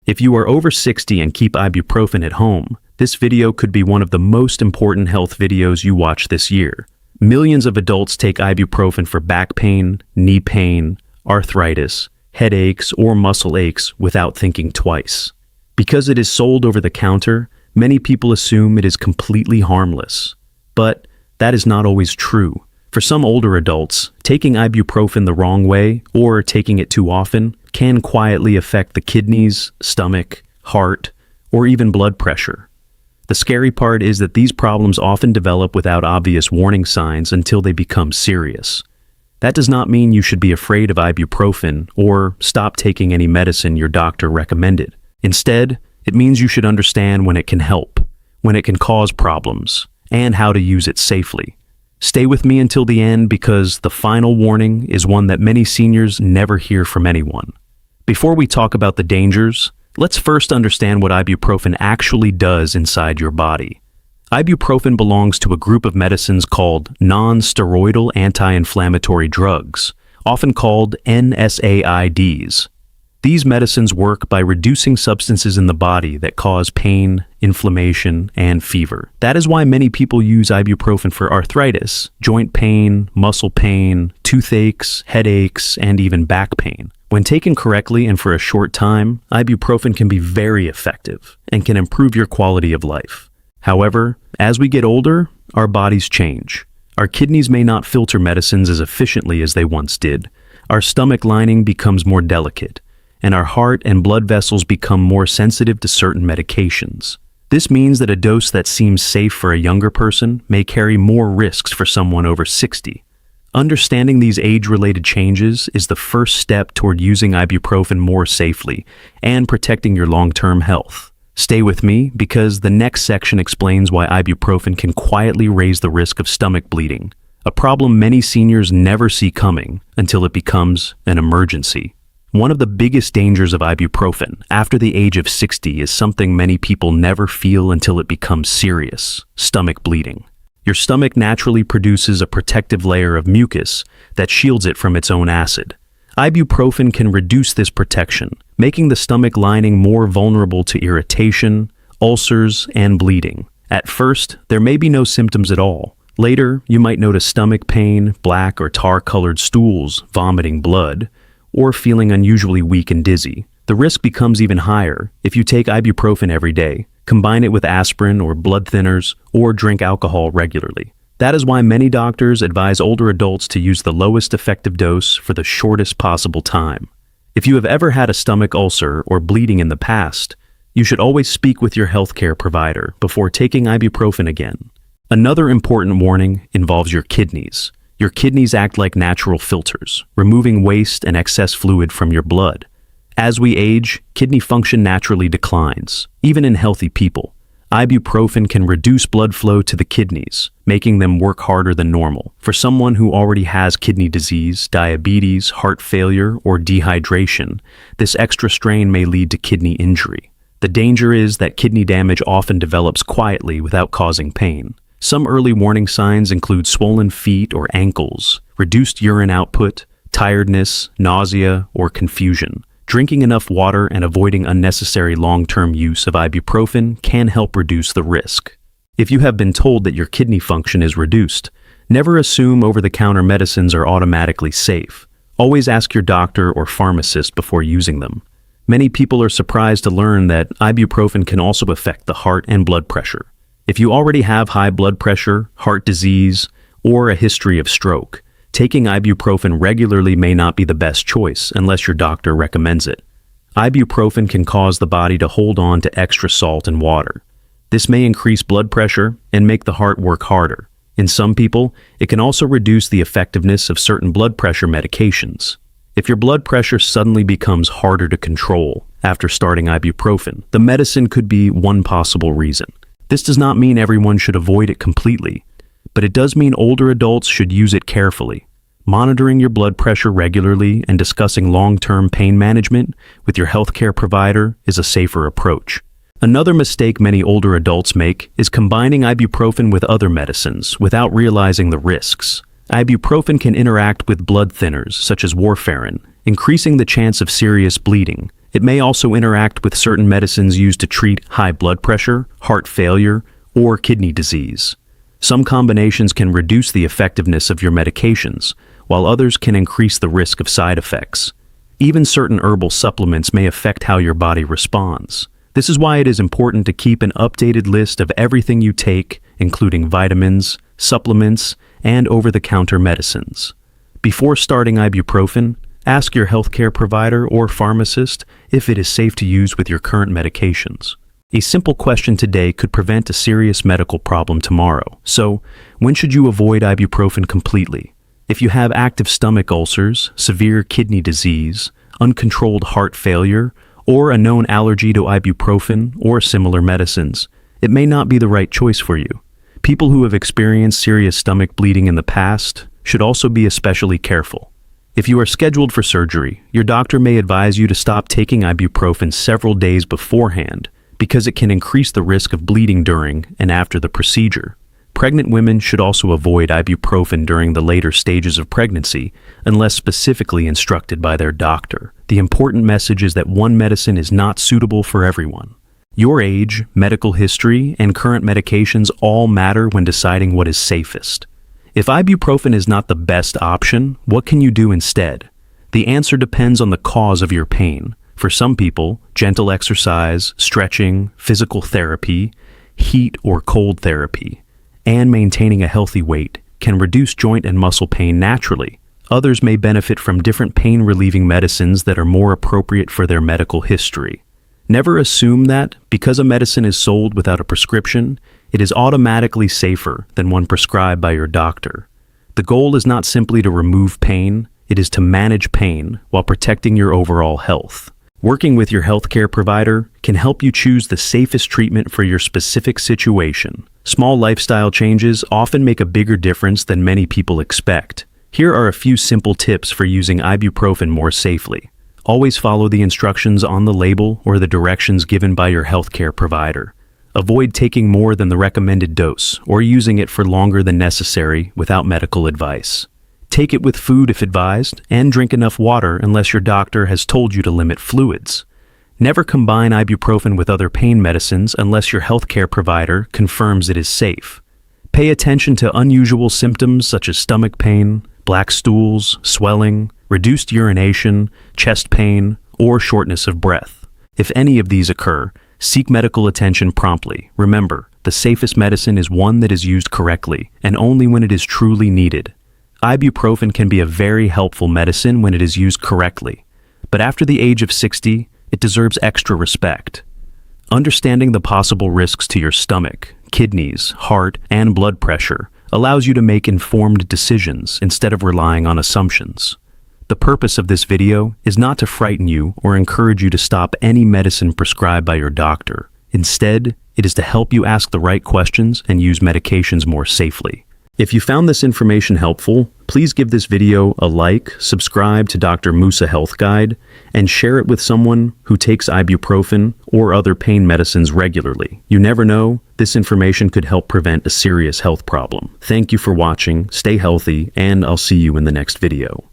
If you are over 60 and keep ibuprofen at home, this video could be one of the most important health videos you watch this year. Millions of adults take ibuprofen for back pain, knee pain, arthritis, headaches, or muscle aches without thinking twice. Because it is sold over the counter, many people assume it is completely harmless. But that is not always true. For some older adults, taking ibuprofen the wrong way or taking it too often can quietly affect the kidneys, stomach, heart, or even blood pressure. The scary part is that these problems often develop without obvious warning signs until they become serious. That does not mean you should be afraid of ibuprofen or stop taking any medicine your doctor recommended. Instead, it means you should understand when it can help, when it can cause problems, and how to use it safely. Stay with me until the end because the final warning is one that many seniors never hear from anyone. Before we talk about the dangers, let's first understand what ibuprofen actually does inside your body. Ibuprofen belongs to a group of medicines called non-steroidal anti-inflammatory drugs, often called NSAIDs. These medicines work by reducing substances in the body that cause pain, inflammation, and fever. That is why many people use ibuprofen for arthritis, joint pain, muscle pain, toothaches, headaches, and even back pain. When taken correctly and for a short time, ibuprofen can be very effective and can improve your quality of life. However, as we get older, our bodies change. Our kidneys may not filter medicines as efficiently as they once did. Our stomach lining becomes more delicate, and our heart and blood vessels become more sensitive to certain medications. This means that a dose that seems safe for a younger person may carry more risks for someone over 60. Understanding these age-related changes is the first step toward using ibuprofen more safely and protecting your long-term health. Stay with me because the next section explains why ibuprofen can quietly raise the risk of stomach bleeding, a problem many seniors never see coming until it becomes an emergency. One of the biggest dangers of ibuprofen after the age of 60 is something many people never feel until it becomes serious: stomach bleeding. Your stomach naturally produces a protective layer of mucus that shields it from its own acid. Ibuprofen can reduce this protection, making the stomach lining more vulnerable to irritation, ulcers, and bleeding. At first, there may be no symptoms at all. Later, you might notice stomach pain, black or tar-colored stools, vomiting blood, or feeling unusually weak and dizzy. The risk becomes even higher if you take ibuprofen every day, combine it with aspirin or blood thinners, or drink alcohol regularly. That is why many doctors advise older adults to use the lowest effective dose for the shortest possible time. If you have ever had a stomach ulcer or bleeding in the past, you should always speak with your healthcare provider before taking ibuprofen again. Another important warning involves your kidneys. Your kidneys act like natural filters, removing waste and excess fluid from your blood. As we age, kidney function naturally declines, even in healthy people. Ibuprofen can reduce blood flow to the kidneys, making them work harder than normal. For someone who already has kidney disease, diabetes, heart failure, or dehydration, this extra strain may lead to kidney injury. The danger is that kidney damage often develops quietly without causing pain. Some early warning signs include swollen feet or ankles, reduced urine output, tiredness, nausea, or confusion. Drinking enough water and avoiding unnecessary long-term use of ibuprofen can help reduce the risk. If you have been told that your kidney function is reduced, never assume over-the-counter medicines are automatically safe. Always ask your doctor or pharmacist before using them. Many people are surprised to learn that ibuprofen can also affect the heart and blood pressure. If you already have high blood pressure, heart disease, or a history of stroke, taking ibuprofen regularly may not be the best choice unless your doctor recommends it. Ibuprofen can cause the body to hold on to extra salt and water. This may increase blood pressure and make the heart work harder. In some people, it can also reduce the effectiveness of certain blood pressure medications. If your blood pressure suddenly becomes harder to control after starting ibuprofen, the medicine could be one possible reason. This does not mean everyone should avoid it completely, but it does mean older adults should use it carefully. Monitoring your blood pressure regularly and discussing long-term pain management with your healthcare provider is a safer approach. Another mistake many older adults make is combining ibuprofen with other medicines without realizing the risks. Ibuprofen can interact with blood thinners such as warfarin, increasing the chance of serious bleeding. It may also interact with certain medicines used to treat high blood pressure, heart failure, or kidney disease. Some combinations can reduce the effectiveness of your medications, while others can increase the risk of side effects. Even certain herbal supplements may affect how your body responds. This is why it is important to keep an updated list of everything you take, including vitamins, supplements, and over-the-counter medicines. Before starting ibuprofen, ask your healthcare provider or pharmacist if it is safe to use with your current medications. A simple question today could prevent a serious medical problem tomorrow. So, when should you avoid ibuprofen completely? If you have active stomach ulcers, severe kidney disease, uncontrolled heart failure, or a known allergy to ibuprofen or similar medicines, it may not be the right choice for you. People who have experienced serious stomach bleeding in the past should also be especially careful. If you are scheduled for surgery, your doctor may advise you to stop taking ibuprofen several days beforehand because it can increase the risk of bleeding during and after the procedure. Pregnant women should also avoid ibuprofen during the later stages of pregnancy unless specifically instructed by their doctor. The important message is that one medicine is not suitable for everyone. Your age, medical history, and current medications all matter when deciding what is safest. If ibuprofen is not the best option, what can you do instead? The answer depends on the cause of your pain. For some people, gentle exercise, stretching, physical therapy, heat or cold therapy, and maintaining a healthy weight can reduce joint and muscle pain naturally. Others may benefit from different pain-relieving medicines that are more appropriate for their medical history. Never assume that, because a medicine is sold without a prescription, it is automatically safer than one prescribed by your doctor. The goal is not simply to remove pain, it is to manage pain while protecting your overall health. Working with your healthcare provider can help you choose the safest treatment for your specific situation. Small lifestyle changes often make a bigger difference than many people expect. Here are a few simple tips for using ibuprofen more safely. Always follow the instructions on the label or the directions given by your healthcare provider. Avoid taking more than the recommended dose or using it for longer than necessary without medical advice. Take it with food if advised, and drink enough water unless your doctor has told you to limit fluids. Never combine ibuprofen with other pain medicines unless your healthcare provider confirms it is safe. Pay attention to unusual symptoms such as stomach pain, black stools, swelling, reduced urination, chest pain, or shortness of breath. If any of these occur, seek medical attention promptly. Remember, the safest medicine is one that is used correctly and only when it is truly needed. Ibuprofen can be a very helpful medicine when it is used correctly, but after the age of 60, it deserves extra respect. Understanding the possible risks to your stomach, kidneys, heart, and blood pressure allows you to make informed decisions instead of relying on assumptions. The purpose of this video is not to frighten you or encourage you to stop any medicine prescribed by your doctor. Instead, it is to help you ask the right questions and use medications more safely. If you found this information helpful, please give this video a like, subscribe to Dr. Musa Health Guide, and share it with someone who takes ibuprofen or other pain medicines regularly. You never know, this information could help prevent a serious health problem. Thank you for watching, stay healthy, and I'll see you in the next video.